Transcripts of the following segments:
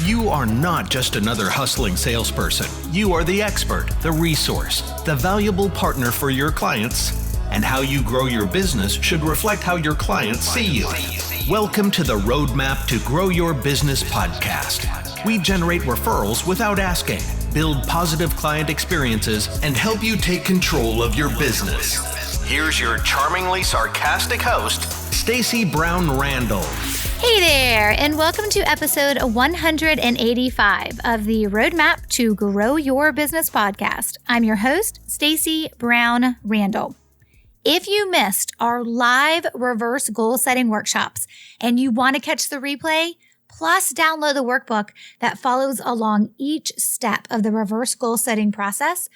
You are not just another hustling salesperson. You are the expert, the resource, the valuable partner for your clients. And how you grow your business should reflect how your clients see you. Welcome to the Roadmap to Grow Your Business podcast. We generate referrals without asking, build positive client experiences, and help you take control of your business. Here's your charmingly sarcastic host, Stacey Brown Randall. Hey there, and welcome to episode 185 of the Roadmap to Grow Your Business podcast. I'm your host, Stacey Brown Randall. If you missed our live reverse goal setting workshops and you want to catch the replay, plus download the workbook that follows along each step of the reverse goal setting process,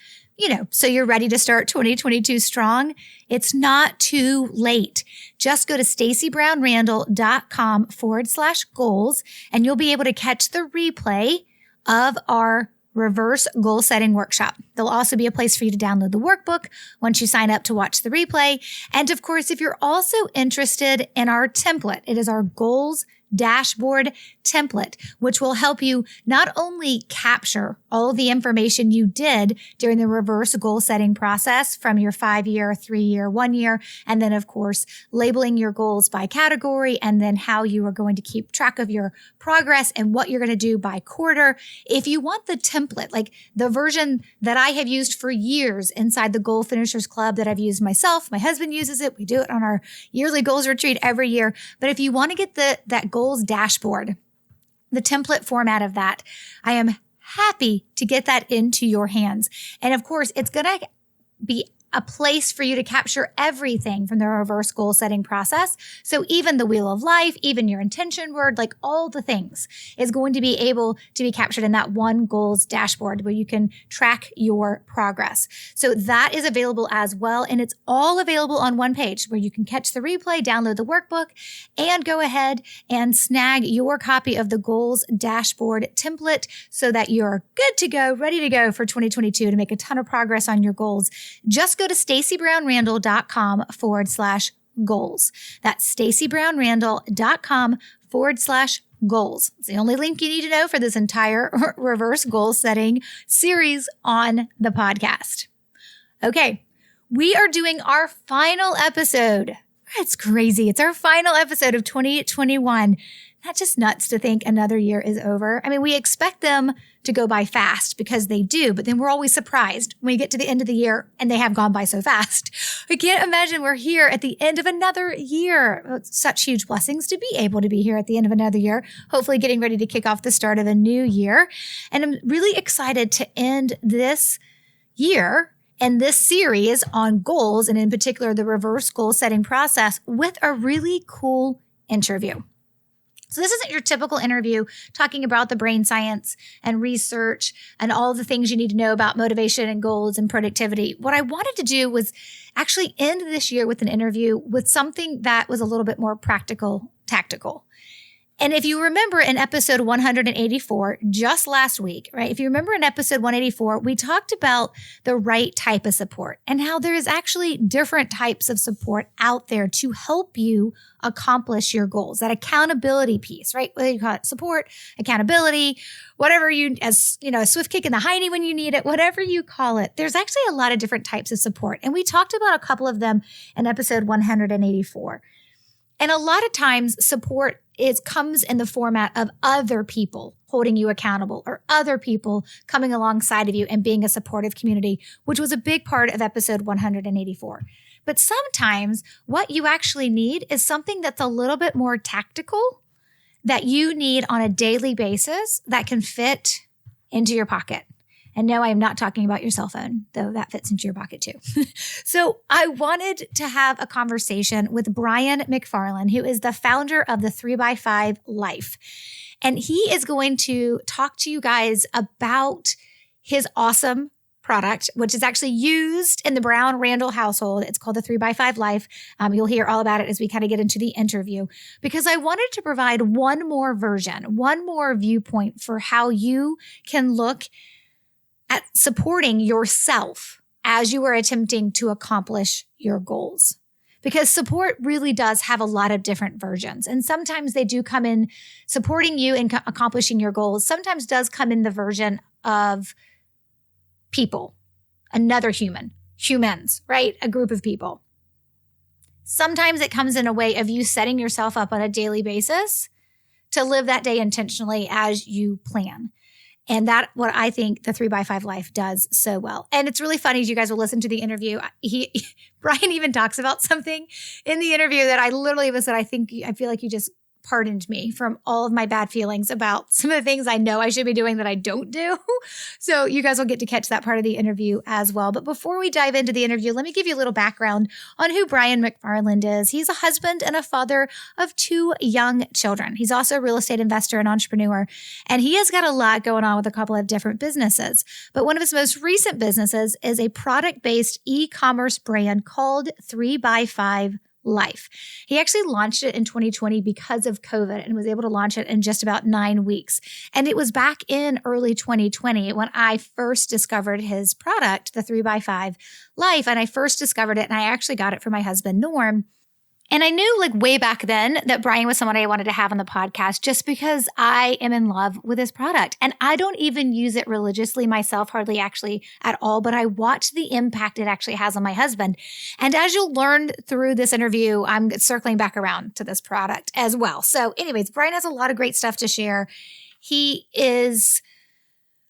so you're ready to start 2022 strong, it's not too late. Just go to stacybrownrandall.com/goals and you'll be able to catch the replay of our reverse goal setting workshop. There'll also be a place for you to download the workbook once you sign up to watch the replay. And of course, if you're also interested in our template, it is our goals dashboard template, which will help you not only capture all of the information you did during the reverse goal setting process from your 5-year, 3-year, 1-year, and then of course, labeling your goals by category, and then how you are going to keep track of your progress and what you're going to do by quarter. If you want the template, like the version that I have used for years inside the Goal Finishers Club that I've used myself, my husband uses it. We do it on our yearly goals retreat every year. But if you want to get that goals dashboard, the template format of that, I am happy to get that into your hands. And of course, it's going to be a place for you to capture everything from the reverse goal setting process. So even the wheel of life, even your intention word, like all the things is going to be able to be captured in that one goals dashboard where you can track your progress. So that is available as well. And it's all available on one page where you can catch the replay, download the workbook, and go ahead and snag your copy of the goals dashboard template so that you're good to go, ready to go for 2022 to make a ton of progress on your goals. Just go to stacybrownrandall.com/goals. That's stacybrownrandall.com/goals. It's the only link you need to know for this entire reverse goal setting series on the podcast. Okay, we are doing our final episode. It's crazy. It's our final episode of 2021. Not just nuts to think another year is over. I mean, we expect them to go by fast because they do, but then we're always surprised when we get to the end of the year and they have gone by so fast. I can't imagine we're here at the end of another year. It's such huge blessings to be able to be here at the end of another year, hopefully getting ready to kick off the start of a new year. And I'm really excited to end this year and this series on goals, and in particular, the reverse goal setting process, with a really cool interview. So this isn't your typical interview talking about the brain science and research and all the things you need to know about motivation and goals and productivity. What I wanted to do was actually end this year with an interview with something that was a little bit more practical, tactical. And if you remember in episode 184, just last week, right? If you remember in episode 184, we talked about the right type of support and how there is actually different types of support out there to help you accomplish your goals. That accountability piece, right? Whether you call it support, accountability, whatever a swift kick in the hiney when you need it, whatever you call it. There's actually a lot of different types of support. And we talked about a couple of them in episode 184. And a lot of times support comes in the format of other people holding you accountable or other people coming alongside of you and being a supportive community, which was a big part of episode 184. But sometimes what you actually need is something that's a little bit more tactical that you need on a daily basis that can fit into your pocket. And no, I am not talking about your cell phone, though that fits into your pocket too. So I wanted to have a conversation with Bryan McFarland, who is the founder of the 3x5 Life. And he is going to talk to you guys about his awesome product, which is actually used in the Brown Randall household. It's called the 3x5 Life. You'll hear all about it as we kind of get into the interview, because I wanted to provide one more version, one more viewpoint for how you can look at supporting yourself as you are attempting to accomplish your goals. because support really does have a lot of different versions. And sometimes they do come in supporting you in accomplishing your goals. Sometimes does come in the version of people, another humans, right? A group of people. Sometimes it comes in a way of you setting yourself up on a daily basis to live that day intentionally as you plan. And that's what I think the 3x5 life does so well. And it's really funny as you guys will listen to the interview. Brian even talks about something in the interview that I literally was that I feel like you just pardoned me from all of my bad feelings about some of the things I know I should be doing that I don't do. So you guys will get to catch that part of the interview as well. But before we dive into the interview, let me give you a little background on who Bryan McFarland is. He's a husband and a father of 2 young children. He's also a real estate investor and entrepreneur, and he has got a lot going on with a couple of different businesses. But one of his most recent businesses is a product-based e-commerce brand called 3x5 Life. He actually launched it in 2020 because of COVID and was able to launch it in just about 9 weeks. And it was back in early 2020 when I first discovered his product, the 3x5 Life. And I first discovered it and I actually got it from my husband, Norm. And I knew like way back then that Brian was someone I wanted to have on the podcast just because I am in love with his product. And I don't even use it religiously myself, hardly actually at all, but I watch the impact it actually has on my husband. And as you'll learn through this interview, I'm circling back around to this product as well. So anyways, Brian has a lot of great stuff to share. He's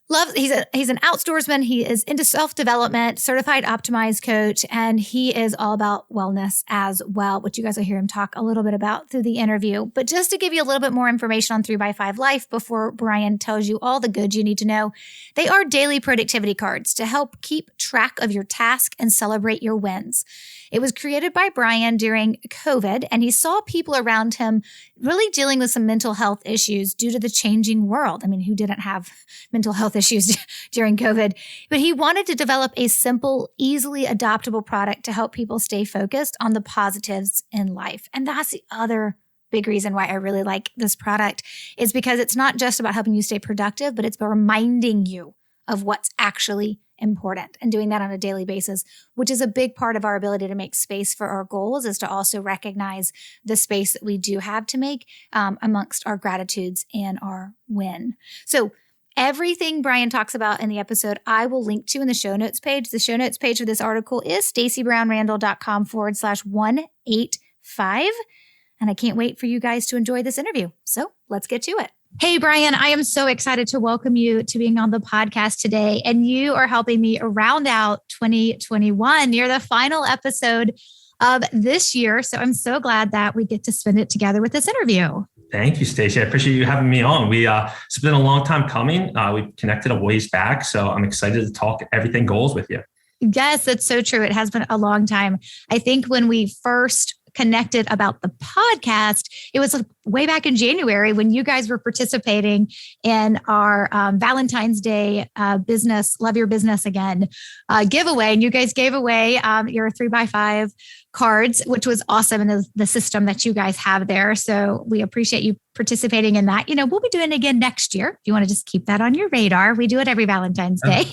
an outdoorsman. He is into self-development, certified optimized coach, and he is all about wellness as well, which you guys will hear him talk a little bit about through the interview. But just to give you a little bit more information on 3x5 Life before Brian tells you all the good you need to know, they are daily productivity cards to help keep track of your task and celebrate your wins. It was created by Brian during COVID, and he saw people around him really dealing with some mental health issues due to the changing world. I mean, who didn't have mental health issues during COVID? But he wanted to develop a simple, easily adoptable product to help people stay focused on the positives in life. And that's the other big reason why I really like this product is because it's not just about helping you stay productive, but it's about reminding you of what's actually important and doing that on a daily basis, which is a big part of our ability to make space for our goals, is to also recognize the space that we do have to make amongst our gratitudes and our win. So everything Brian talks about in the episode, I will link to in the show notes page. The show notes page for this article is stacybrownrandall.com/185. And I can't wait for you guys to enjoy this interview. So let's get to it. Hey, Brian, I am so excited to welcome you to being on the podcast today. And you are helping me round out 2021. You're the final episode of this year. So I'm so glad that we get to spend it together with this interview. Thank you, Stacey. I appreciate you having me on. It's been a long time coming. We connected a ways back. So I'm excited to talk everything goals with you. Yes, that's so true. It has been a long time. I think when we first connected about the podcast, it was way back in January when you guys were participating in our Valentine's Day business, Love Your Business Again giveaway. And you guys gave away your 3x5 cards, which was awesome in the system that you guys have there. So we appreciate you participating in that. You know, we'll be doing it again next year. If you want to just keep that on your radar, we do it every Valentine's Day.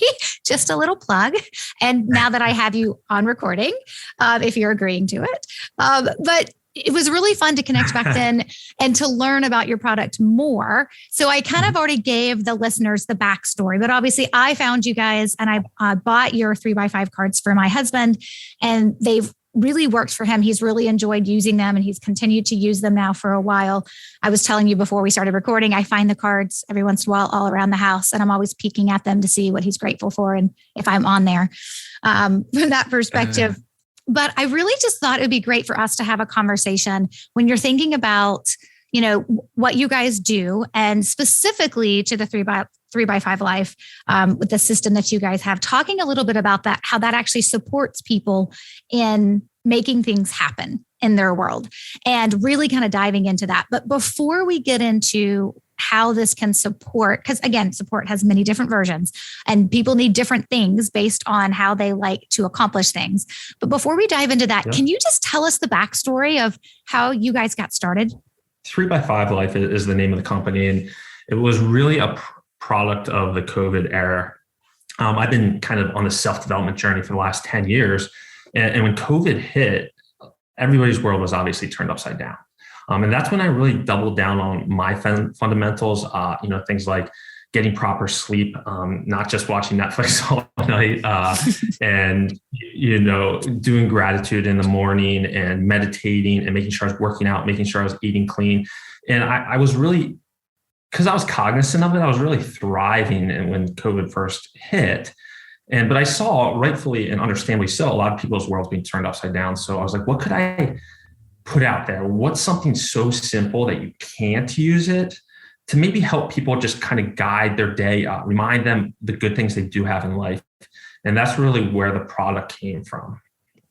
Just a little plug. And now that I have you on recording, if you're agreeing to it, but it was really fun to connect back then and to learn about your product more. So I kind of already gave the listeners the backstory, but obviously I found you guys and I bought your 3x5 cards for my husband, and they've really worked for him. He's really enjoyed using them and he's continued to use them now for a while. I was telling you before we started recording, I find the cards every once in a while all around the house, and I'm always peeking at them to see what he's grateful for and if I'm on there from that perspective. But I really just thought it would be great for us to have a conversation when you're thinking about, you know, what you guys do, and specifically to the 3x5 Life with the system that you guys have, talking a little bit about that, how that actually supports people in making things happen in their world, and really kind of diving into that. But before we get into how this can support, because again, support has many different versions and people need different things based on how they like to accomplish things. But before we dive into that, Can you just tell us the backstory of how you guys got started? 3x5 Life is the name of the company, and it was really a product of the COVID era. I've been kind of on the self-development journey for the last 10 years. And when COVID hit, everybody's world was obviously turned upside down. And that's when I really doubled down on my fundamentals, things like getting proper sleep, not just watching Netflix all night, and, doing gratitude in the morning and meditating and making sure I was working out, making sure I was eating clean. And I was really, because I was cognizant of it, I was really thriving when COVID first hit. But I saw, rightfully and understandably so, a lot of people's worlds being turned upside down. So I was like, what could I put out there? What's something so simple that you can't use it to maybe help people just kind of guide their day, remind them the good things they do have in life? And that's really where the product came from.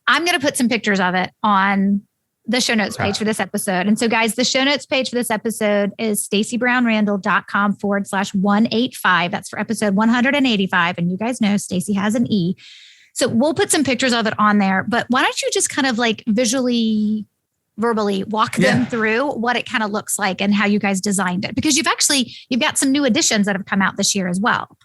I'm going to put some pictures of it on the show notes page for this episode. And so guys, the show notes page for this episode is stacybrownrandall.com/185. That's for episode 185. And you guys know Stacy has an E. So we'll put some pictures of it on there, but why don't you just kind of like verbally walk them through what it kind of looks like and how you guys designed it? Because you've got some new additions that have come out this year as well.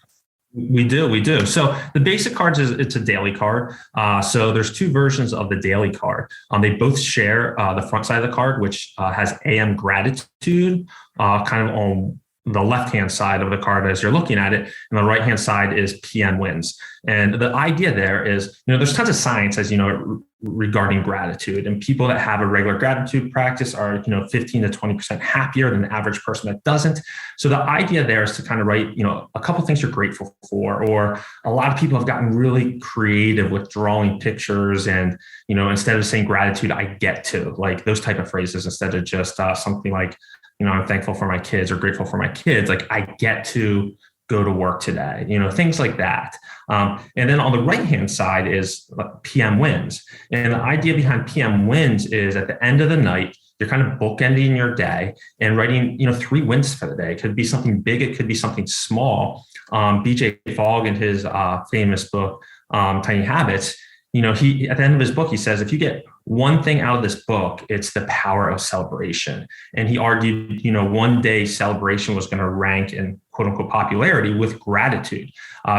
We do. So the basic cards it's a daily card. So there's two versions of the daily card. They both share the front side of the card, which has AM gratitude, kind of on the left-hand side of the card as you're looking at it. And the right-hand side is PM wins. And the idea there is, there's tons of science, as you know, regarding gratitude, and people that have a regular gratitude practice are, 15 to 20% happier than the average person that doesn't. So the idea there is to kind of write, a couple of things you're grateful for, or a lot of people have gotten really creative with drawing pictures and, instead of saying gratitude, I get to, like those type of phrases, instead of just something like, I'm thankful for my kids or grateful for my kids. Like I get to go to work today, things like that. And then on the right-hand side is PM wins. And the idea behind PM wins is at the end of the night, you're kind of bookending your day and writing, 3 wins for the day. It could be something big. It could be something small. BJ Fogg in his famous book, Tiny Habits, he, at the end of his book, he says, if you get one thing out of this book, it's the power of celebration. And he argued, one day celebration was going to rank in quote unquote popularity with gratitude,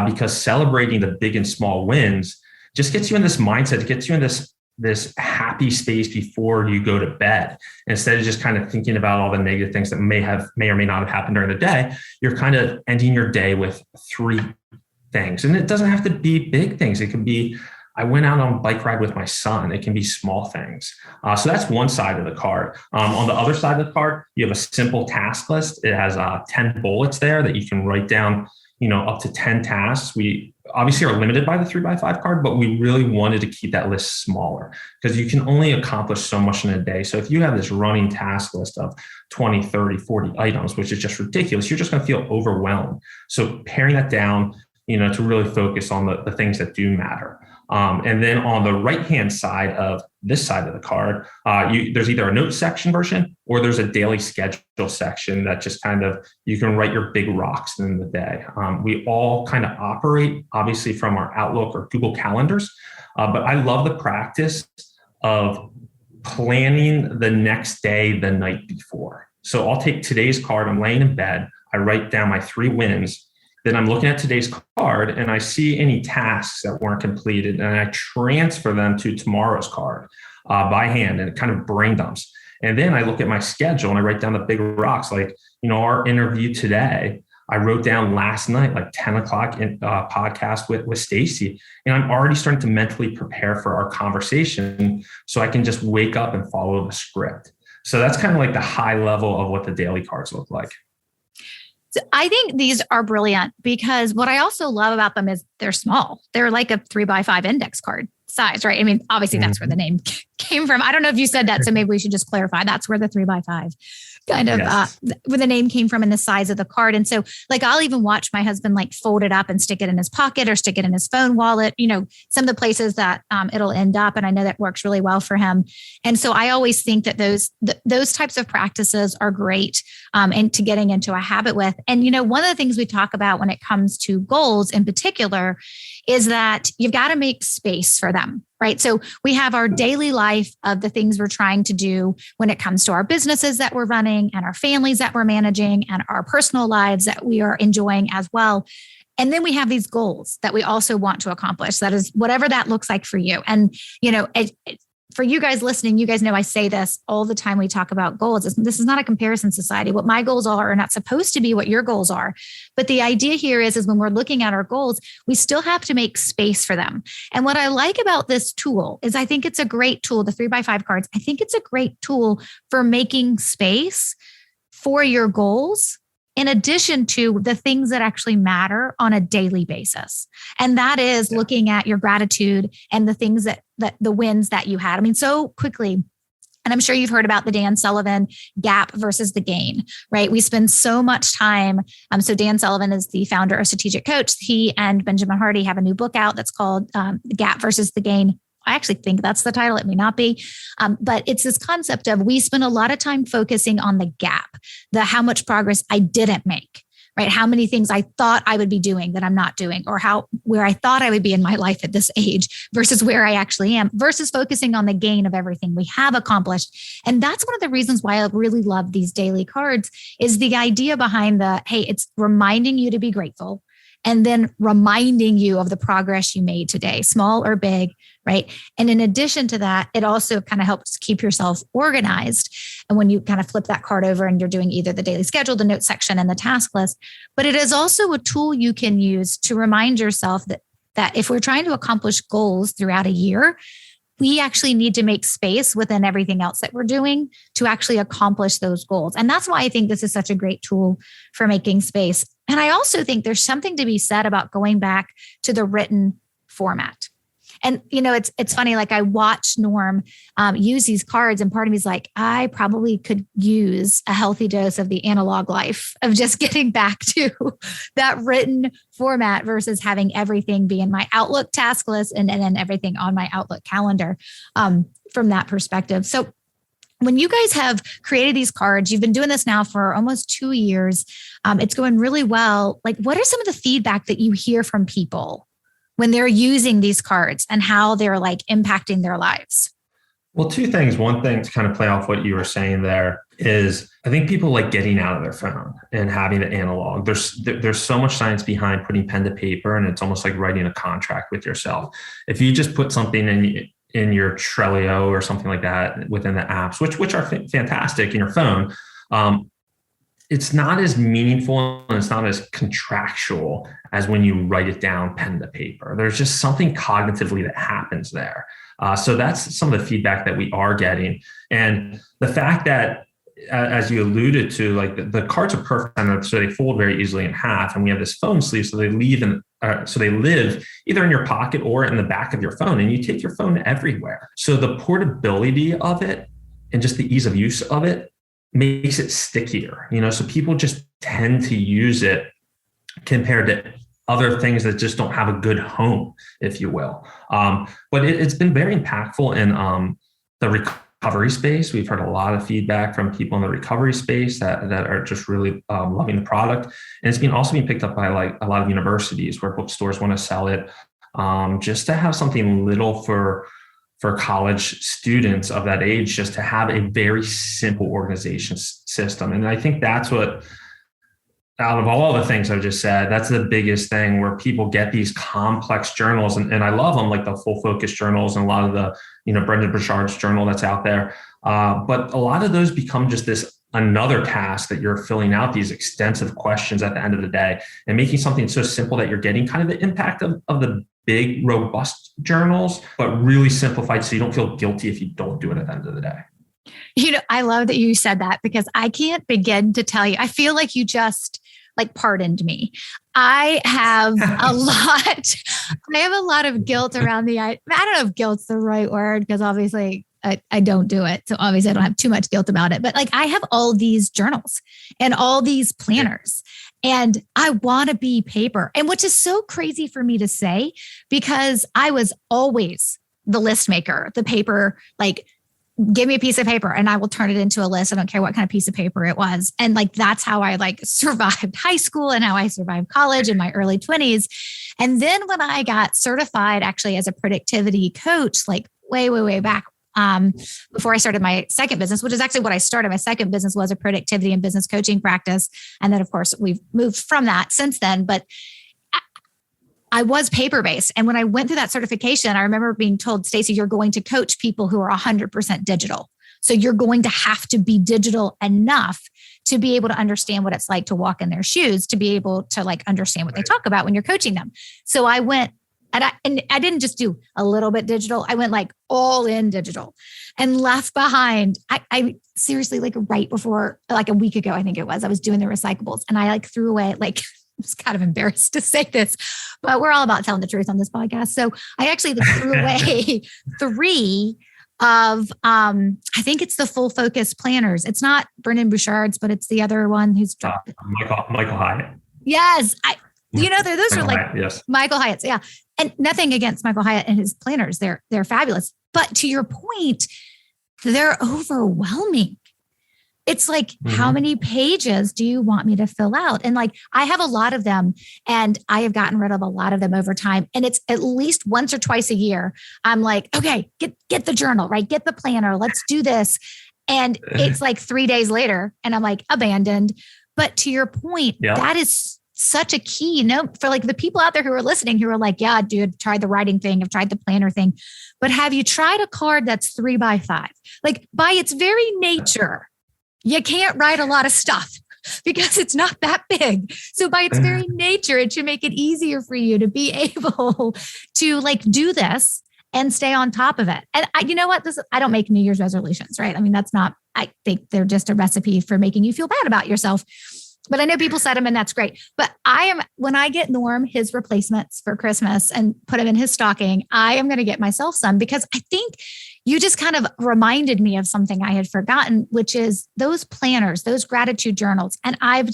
because celebrating the big and small wins just gets you in this mindset. It gets you in this happy space before you go to bed. Instead of just kind of thinking about all the negative things that may or may not have happened during the day, you're kind of ending your day with 3 things. And it doesn't have to be big things. It can be, I went out on a bike ride with my son. It can be small things. So that's one side of the card. On the other side of the card, you have a simple task list. It has 10 bullets there that you can write down, up to 10 tasks. We obviously are limited by the 3x5 card, but we really wanted to keep that list smaller because you can only accomplish so much in a day. So if you have this running task list of 20, 30, 40 items, which is just ridiculous, you're just going to feel overwhelmed. So paring that down, to really focus on the things that do matter. And then on the right-hand side of this side of the card, there's either a note section version or there's a daily schedule section that just kind of, you can write your big rocks in the day. We all kind of operate, obviously, from our Outlook or Google Calendars, but I love the practice of planning the next day the night before. So I'll take today's card, I'm laying in bed, I write down my 3 wins. Then I'm looking at today's card and I see any tasks that weren't completed and I transfer them to tomorrow's card by hand, and it kind of brain dumps. And then I look at my schedule and I write down the big rocks, like, our interview today. I wrote down last night, like 10 o'clock in podcast with Stacy, and I'm already starting to mentally prepare for our conversation so I can just wake up and follow the script. So that's kind of like the high level of what the daily cards look like. So I think these are brilliant because what I also love about them is they're small. They're like a 3x5 index card size, right? I mean, obviously that's where the name came from. I don't know if you said that, so maybe we should just clarify. That's where the 3x5 kind of where the name came from and the size of the card. And so like, I'll even watch my husband like fold it up and stick it in his pocket or stick it in his phone wallet, some of the places that it'll end up. And I know that works really well for him. And so I always think that those types of practices are great and to getting into a habit with. And, one of the things we talk about when it comes to goals in particular is that you've got to make space for them, right? So we have our daily life of the things we're trying to do when it comes to our businesses that we're running and our families that we're managing and our personal lives that we are enjoying as well. And then we have these goals that we also want to accomplish. That is whatever that looks like for you. And, for you guys listening, you guys know I say this all the time. We talk about goals. This is not a comparison society. What my goals are not supposed to be what your goals are. But the idea here is when we're looking at our goals, we still have to make space for them. And what I like about this tool is I think it's a great tool, the 3x5 cards. I think it's a great tool for making space for your goals, in addition to the things that actually matter on a daily basis. And that is looking at your gratitude and the things that the wins that you had. I mean, so quickly, and I'm sure you've heard about the Dan Sullivan gap versus the gain, right? We spend so much time. So Dan Sullivan is the founder of Strategic Coach. He and Benjamin Hardy have a new book out that's called The Gap versus the Gain. I actually think that's the title. It may not be, but it's this concept of we spend a lot of time focusing on the gap, the how much progress I didn't make, right? How many things I thought I would be doing that I'm not doing, or where I thought I would be in my life at this age versus where I actually am, versus focusing on the gain of everything we have accomplished. And that's one of the reasons why I really love these daily cards is the idea behind hey, it's reminding you to be grateful. And then reminding you of the progress you made today, small or big, right? And in addition to that, it also kind of helps keep yourself organized. And when you kind of flip that card over and you're doing either the daily schedule, the note section, and the task list, but it is also a tool you can use to remind yourself that if we're trying to accomplish goals throughout a year, we actually need to make space within everything else that we're doing to actually accomplish those goals. And that's why I think this is such a great tool for making space. And I also think there's something to be said about going back to the written format. And, it's funny, like I watched Norm use these cards, and part of me is like, I probably could use a healthy dose of the analog life of just getting back to that written format versus having everything be in my Outlook task list and then everything on my Outlook calendar from that perspective. So when you guys have created these cards, you've been doing this now for almost 2 years. It's going really well. Like, what are some of the feedback that you hear from people when they're using these cards and how they're like impacting their lives? Well, two things. One thing to kind of play off what you were saying there is I think people like getting out of their phone and having the analog. There's so much science behind putting pen to paper, and it's almost like writing a contract with yourself. If you just put something in your Trello or something like that within the apps, which are fantastic in your phone, it's not as meaningful and it's not as contractual as when you write it down pen to paper. There's just something cognitively that happens there. So that's some of the feedback that we are getting. And the fact that, as you alluded to, like the cards are perfect, so they fold very easily in half. And we have this phone sleeve, so they live either in your pocket or in the back of your phone, and you take your phone everywhere. So the portability of it and just the ease of use of it makes it stickier, so people just tend to use it compared to other things that just don't have a good home, if you will. But it's been very impactful in the recovery space. We've heard a lot of feedback from people in the recovery space that are just really loving the product. And it's also been picked up by like a lot of universities where bookstores want to sell it, just to have something little for college students of that age, just to have a very simple organization system. And I think that's what, out of all the things I've just said, that's the biggest thing, where people get these complex journals. And I love them, like the full focus journals and a lot of the, Brendan Burchard's journal that's out there. But a lot of those become just another task that you're filling out these extensive questions at the end of the day, and making something so simple that you're getting kind of the impact of the big, robust journals, but really simplified so you don't feel guilty if you don't do it at the end of the day. I love that you said that, because I can't begin to tell you. I feel like you just pardoned me. I have a lot of guilt around I don't know if guilt's the right word, because obviously I don't do it. So obviously I don't have too much guilt about it, but I have all these journals and all these planners, and I want to be paper. And which is so crazy for me to say, because I was always the list maker, the paper, give me a piece of paper and I will turn it into a list. I don't care what kind of piece of paper it was. And that's how I survived high school and how I survived college in my early 20s. And then when I got certified actually as a productivity coach, way back, before I started my second business, which is actually what I started. My second business was a productivity and business coaching practice. And then of course we've moved from that since then. But I was paper-based. And when I went through that certification, I remember being told, Stacey, you're going to coach people who are 100% digital. So you're going to have to be digital enough to be able to understand what it's like to walk in their shoes, to be able to like understand what they talk about when you're coaching them. So I went and I didn't just do a little bit digital. I went like all in digital and left behind. I seriously, like right before, like a week ago, I think it was, I was doing the recyclables and I like threw away, like, I was kind of embarrassed to say this, but we're all about telling the truth on this podcast. So I actually threw away 3 of, I think it's the Full Focus planners. It's not Brendon Bouchard's, but it's the other one who's Michael Hyatt. Yes. Those Michael are like Hyatt, yes. Michael Hyatt's. Yeah. And nothing against Michael Hyatt and his planners. They're fabulous. But to your point, they're overwhelming. It's like, how many pages do you want me to fill out? And like, I have a lot of them and I have gotten rid of a lot of them over time. And it's at least once or twice a year. I'm like, okay, get the journal, right? Get the planner. Let's do this. And it's like 3 days later and I'm like abandoned. But to your point, that is such a key, for like the people out there who are listening, who are like, yeah, dude, I've tried the writing thing. I've tried the planner thing, but have you tried a card that's 3x5? Like by its very nature, you can't write a lot of stuff because it's not that big. So by its very nature, it should make it easier for you to be able to like do this and stay on top of it. And you know what? I don't make New Year's resolutions, right? I mean, I think they're just a recipe for making you feel bad about yourself. But I know people set them and that's great. But when I get Norm his replacements for Christmas and put him in his stocking, I am going to get myself some because I think you just kind of reminded me of something I had forgotten, which is those planners, those gratitude journals. And I've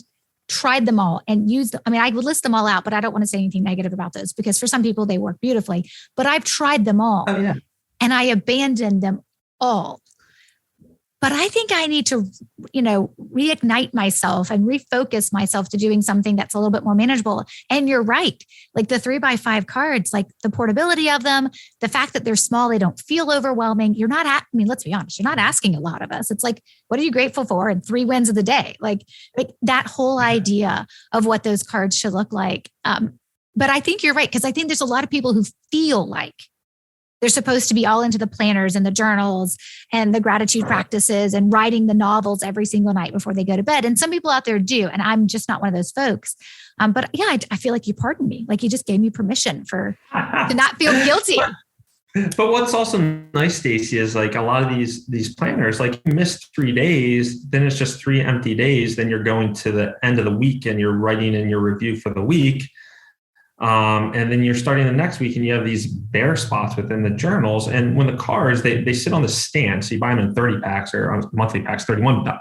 tried them all and used them. I mean, I would list them all out, but I don't want to say anything negative about those because for some people they work beautifully, but I've tried them all and I abandoned them all. But I think I need to, reignite myself and refocus myself to doing something that's a little bit more manageable. And you're right. Like the 3x5 cards, like the portability of them, the fact that they're small, they don't feel overwhelming. Let's be honest, you're not asking a lot of us. It's like, what are you grateful for? And 3 wins of the day. Like that whole idea of what those cards should look like. But I think you're right. Because I think there's a lot of people who feel like they're supposed to be all into the planners and the journals and the gratitude practices and writing the novels every single night before they go to bed. And some people out there do. And I'm just not one of those folks. But yeah, I feel like you pardoned me. Like you just gave me permission to not feel guilty. But what's also nice, Stacey, is like a lot of these planners, like you miss 3 days, then it's just 3 empty days. Then you're going to the end of the week and you're writing in your review for the week. And then you're starting the next week and you have these bare spots within the journals. And when the cards, they sit on the stand. So you buy them in 30 packs or monthly packs, 31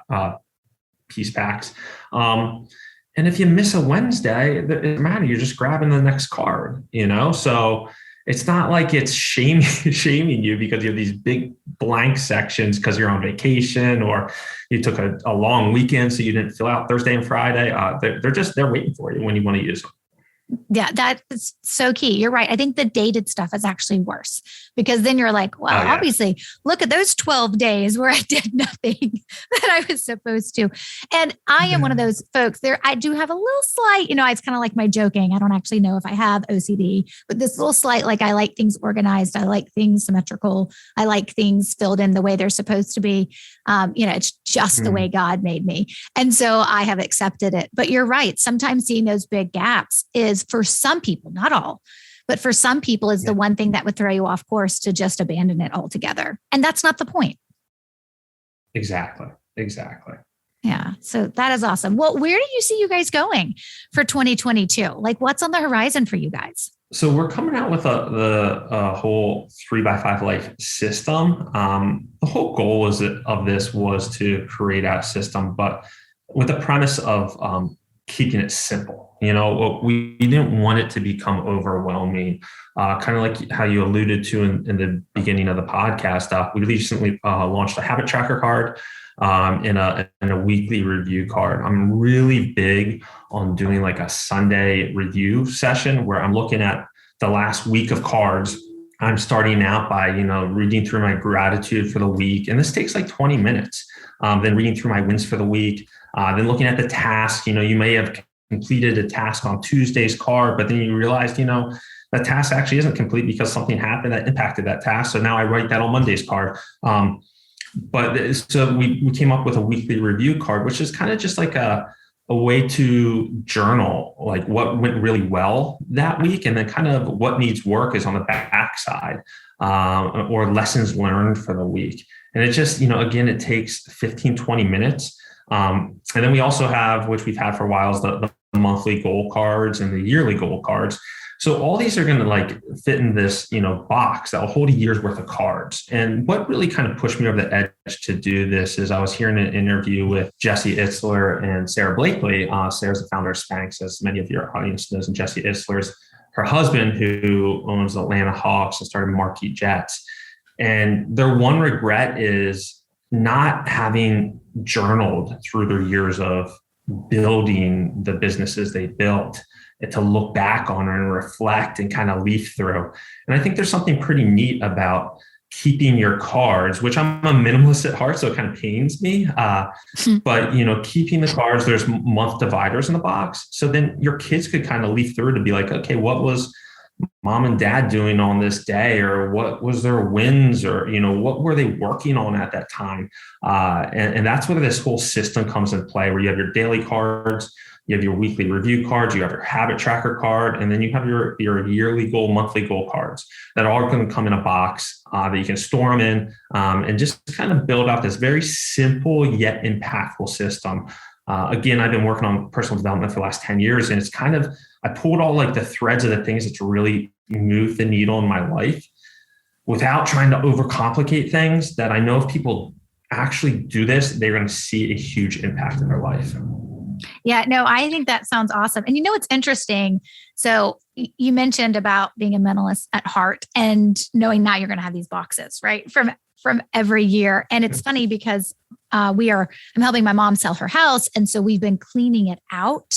piece packs. And if you miss a Wednesday, it doesn't matter. You're just grabbing the next card, So it's not like it's shaming you because you have these big blank sections because you're on vacation or you took a long weekend. So you didn't fill out Thursday and Friday. They're waiting for you when you want to use them. Yeah, that is so key. You're right. I think the dated stuff is actually worse because then you're like, well, obviously, look at those 12 days where I did nothing that I was supposed to. And I am one of those folks there. I do have a little slight, it's kind of like my joking. I don't actually know if I have OCD, but this little slight, like I like things organized. I like things symmetrical. I like things filled in the way they're supposed to be. It's just the way God made me. And so I have accepted it. But you're right. Sometimes seeing those big gaps is for some people, not all, but for some people is the one thing that would throw you off course to just abandon it altogether. And that's not the point. Exactly. Yeah. So that is awesome. Well, where do you see you guys going for 2022? Like what's on the horizon for you guys? So we're coming out with the whole 3x5 life system. The whole goal of this was to create a system, but with the premise of keeping it simple. We didn't want it to become overwhelming. Kind of like how you alluded to in the beginning of the podcast. We recently launched a habit tracker card and a weekly review card. I'm really big on doing like a Sunday review session where I'm looking at the last week of cards. I'm starting out by, reading through my gratitude for the week. And this takes like 20 minutes. Then reading through my wins for the week. Then looking at the task, you may have completed a task on Tuesday's card, but then you realized, that task actually isn't complete because something happened that impacted that task. So now I write that on Monday's card. But so we came up with a weekly review card, which is kind of just like a way to journal, like what went really well that week. And then kind of what needs work is on the backside, or lessons learned for the week. And it just, again, it takes 15, 20 minutes. And then we also have, which we've had for a while, is the monthly goal cards and the yearly goal cards. So all these are going to fit in this, box that will hold a year's worth of cards. And what really kind of pushed me over the edge to do this is I was hearing an interview with Jesse Itzler and Sarah Blakely. Sarah's the founder of Spanx, as many of your audience knows, and Jesse Itzler's her husband, who owns the Atlanta Hawks and started Marquee Jets. And their one regret is not having journaled through their years of building the businesses they built, and to look back on and reflect and kind of leaf through. And I think there's something pretty neat about keeping your cards, which I'm a minimalist at heart, so it kind of pains me. But, keeping the cards, there's month dividers in the box. So then your kids could kind of leaf through to be like, okay, what was mom and dad doing on this day? Or what was their wins? Or, what were they working on at that time? And that's where this whole system comes into play, where you have your daily cards, you have your weekly review cards, you have your habit tracker card, and then you have your yearly goal, monthly goal cards that are all going to come in a box that you can store them in, and just kind of build out this very simple yet impactful system. Again, I've been working on personal development for the last 10 years, and it's kind of, I pulled all the threads of the things that's really moved the needle in my life without trying to overcomplicate things, that I know if people actually do this, they're going to see a huge impact in their life. Yeah, no, I think that sounds awesome. And what's interesting? So you mentioned about being a minimalist at heart and knowing now you're going to have these boxes, right? From every year. And it's funny because I'm helping my mom sell her house. And so we've been cleaning it out.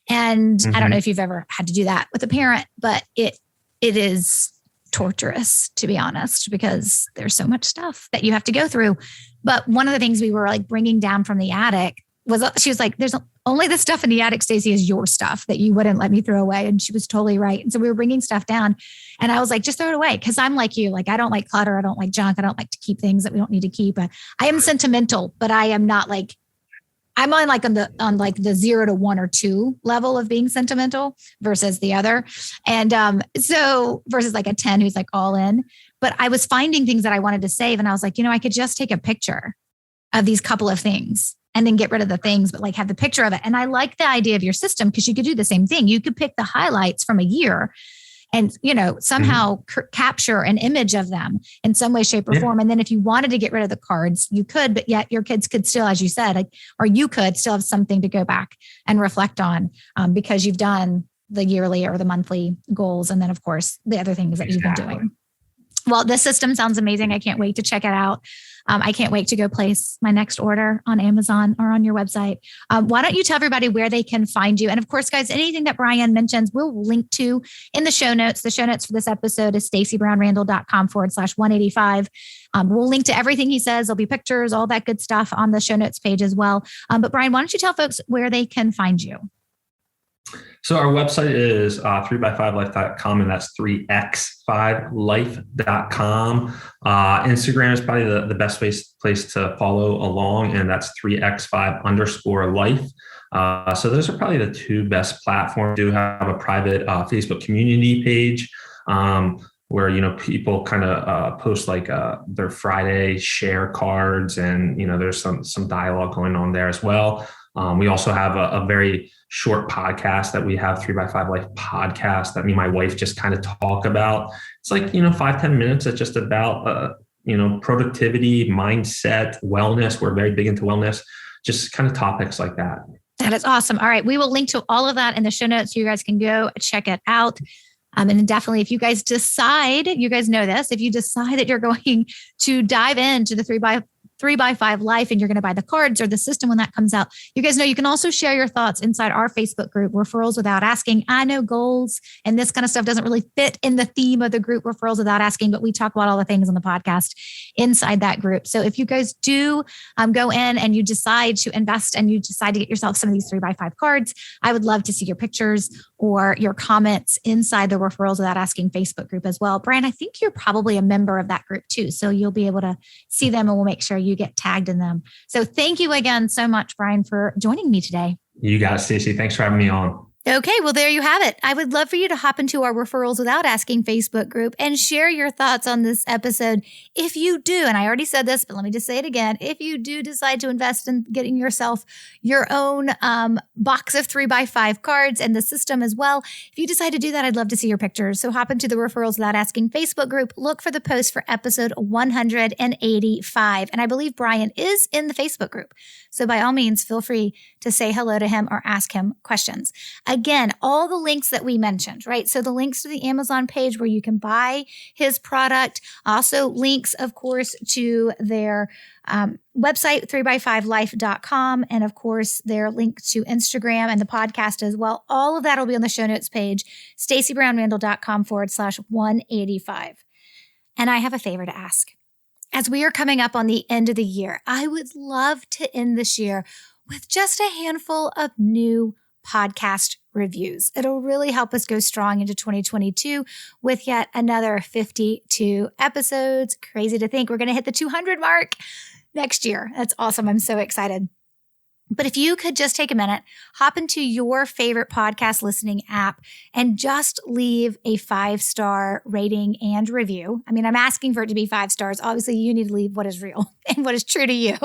And I don't know if you've ever had to do that with a parent, but it is torturous, to be honest, because there's so much stuff that you have to go through. But one of the things we were bringing down from the attic she was like, there's only the stuff in the attic, Stacey, is your stuff that you wouldn't let me throw away. And she was totally right. And so we were bringing stuff down and I was like, just throw it away. Cause I'm like you, I don't like clutter. I don't like junk. I don't like to keep things that we don't need to keep. I am sentimental, but I am not I'm on the 0 to 1 or 2 level of being sentimental versus the other. And so versus a 10 who's all in. But I was finding things that I wanted to save. And I was like, I could just take a picture of these couple of things and then get rid of the things, but have the picture of it. And I like the idea of your system because you could do the same thing. You could pick the highlights from a year and, somehow capture an image of them in some way, shape, or form. And then if you wanted to get rid of the cards, you could, but yet your kids could still, as you said, or you could still have something to go back and reflect on because you've done the yearly or the monthly goals. And then, of course, the other things that you've been doing. Well, this system sounds amazing. I can't wait to check it out. I can't wait to go place my next order on Amazon or on your website. Why don't you tell everybody where they can find you? And of course, guys, anything that Brian mentions, we'll link to in the show notes. The show notes for this episode is staceybrownrandall.com/185. We'll link to everything he says. There'll be pictures, all that good stuff on the show notes page as well. But Brian, why don't you tell folks where they can find you? So our website is 3x5life.com, and that's 3x5life.com. Instagram is probably the best place to follow along, and that's 3x5_life. So those are probably the two best platforms. We do have a private Facebook community page where, people kind of post their Friday share cards, and, there's some dialogue going on there as well. We also have a very short podcast that we have, 3x5 Life podcast, that me and my wife just kind of talk about. It's 5-10 minutes. It's just about, productivity, mindset, wellness. We're very big into wellness, just kind of topics like that. That is awesome. All right. We will link to all of that in the show notes so you guys can go check it out. And definitely, if you guys decide, you guys know this, if you decide that you're going to dive into the 3x5 Life and you're going to buy the cards or the system when that comes out, you guys know you can also share your thoughts inside our Facebook group, Referrals Without Asking. I know goals and this kind of stuff doesn't really fit in the theme of the group Referrals Without Asking, but we talk about all the things on the podcast inside that group. So if you guys do go in and you decide to invest and you decide to get yourself some of these 3x5 cards, I would love to see your pictures or your comments inside the Referrals Without Asking Facebook group as well. Brian, I think you're probably a member of that group too. So you'll be able to see them and we'll make sure you get tagged in them. So thank you again so much, Brian, for joining me today. You got it, Stacey. Thanks for having me on. Okay, well, there you have it. I would love for you to hop into our Referrals Without Asking Facebook group and share your thoughts on this episode. If you do, and I already said this, but let me just say it again. If you do decide to invest in getting yourself your own box of 3x5 cards and the system as well, if you decide to do that, I'd love to see your pictures. So hop into the Referrals Without Asking Facebook group. Look for the post for episode 185. And I believe Brian is in the Facebook group. So by all means, feel free to say hello to him or ask him questions. Again, all the links that we mentioned, right? So the links to the Amazon page where you can buy his product, also links, of course, to their website, 3x5life.com, and of course, their link to Instagram and the podcast as well. All of that will be on the show notes page, stacybrownrandall.com/185. And I have a favor to ask. As we are coming up on the end of the year, I would love to end this year with just a handful of new podcast reviews. It'll really help us go strong into 2022 with yet another 52 episodes. Crazy to think we're going to hit the 200 mark next year. That's awesome. I'm so excited. But if you could just take a minute, hop into your favorite podcast listening app and just leave a 5-star rating and review. I mean, I'm asking for it to be 5 stars. Obviously, you need to leave what is real and what is true to you.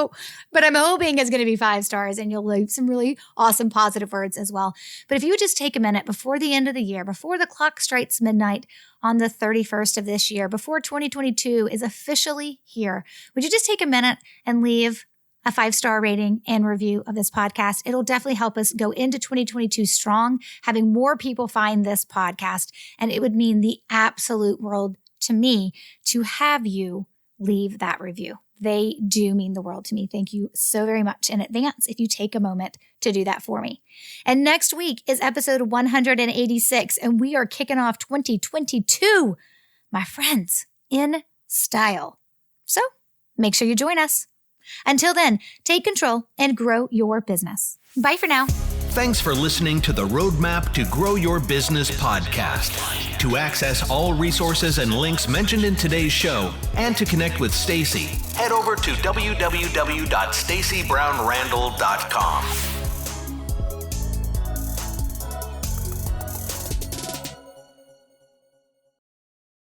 But I'm hoping it's going to be 5 stars and you'll leave some really awesome positive words as well. But if you would just take a minute before the end of the year, before the clock strikes midnight on the 31st of this year, before 2022 is officially here, would you just take a minute and leave a 5-star rating and review of this podcast? It'll definitely help us go into 2022 strong, having more people find this podcast. And it would mean the absolute world to me to have you leave that review. They do mean the world to me. Thank you so very much in advance if you take a moment to do that for me. And next week is episode 186, and we are kicking off 2022, my friends, in style. So make sure you join us. Until then, take control and grow your business. Bye for now. Thanks for listening to the Roadmap to Grow Your Business podcast. To access all resources and links mentioned in today's show and to connect with Stacey, head over to www.stacybrownrandall.com.